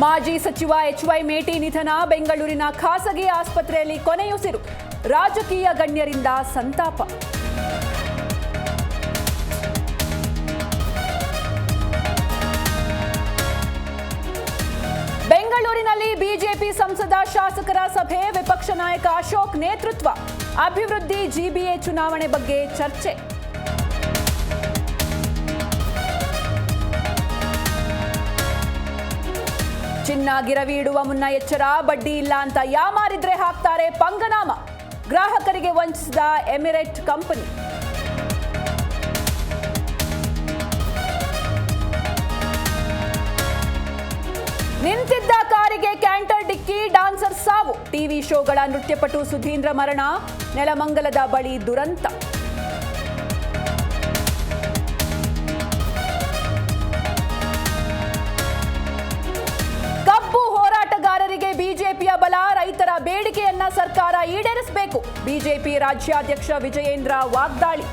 ಮಾಜಿ ಸಚಿವ ಎಚ್.ವೈ. ಮೇಟಿ ನಿಧನ, ಬೆಂಗಳೂರಿನ ಖಾಸಗಿ ಆಸ್ಪತ್ರೆಯಲ್ಲಿ ಕೊನೆಯುಸಿರು. ರಾಜಕೀಯ ಗಣ್ಯರಿಂದ ಸಂತಾಪ. ಬೆಂಗಳೂರಿನಲ್ಲಿ ಬಿಜೆಪಿ ಸಂಸದ ಶಾಸಕರ ಸಭೆ, ವಿಪಕ್ಷ ನಾಯಕ ಅಶೋಕ್ ನೇತೃತ್ವ. ಅಭಿವೃದ್ಧಿ, ಜಿಬಿಎ ಚುನಾವಣೆ ಬಗ್ಗೆ ಚರ್ಚೆ. ಚಿನ್ನ ಗಿರವಿ ಇಡುವ ಮುನ್ನ ಎಚ್ಚರ, ಬಡ್ಡಿ ಇಲ್ಲ ಅಂತ ಯಾಮಾರಿದ್ರೆ ಹಾಕ್ತಾರೆ ಪಂಗನಾಮ. ಗ್ರಾಹಕರಿಗೆ ವಂಚಿಸಿದ ಎಮಿರೇಟ್ ಕಂಪನಿ. ನಿಂತಿದ್ದ ಕಾರಿಗೆ ಕ್ಯಾಂಟರ್ ಡಿಕ್ಕಿ, ಡಾನ್ಸರ್ ಸಾವು. ಟಿವಿ ಶೋಗಳ ನೃತ್ಯಪಟು ಸುಧೀಂದ್ರ ಮರಣ, ನೆಲಮಂಗಲದ ಬಳಿ ದುರಂತ. ಕಬ್ಬು ಹೋರಾಟಗಾರರಿಗೆ ಬಿಜೆಪಿಯ ಬಲ, ರೈತರ ಬೇಡಿಕೆಯನ್ನ ಸರ್ಕಾರ ಈಡೇರಿಸಬೇಕು. ಬಿಜೆಪಿ ರಾಜ್ಯಾಧ್ಯಕ್ಷ ವಿಜಯೇಂದ್ರ ವಾಗ್ದಾಳಿ.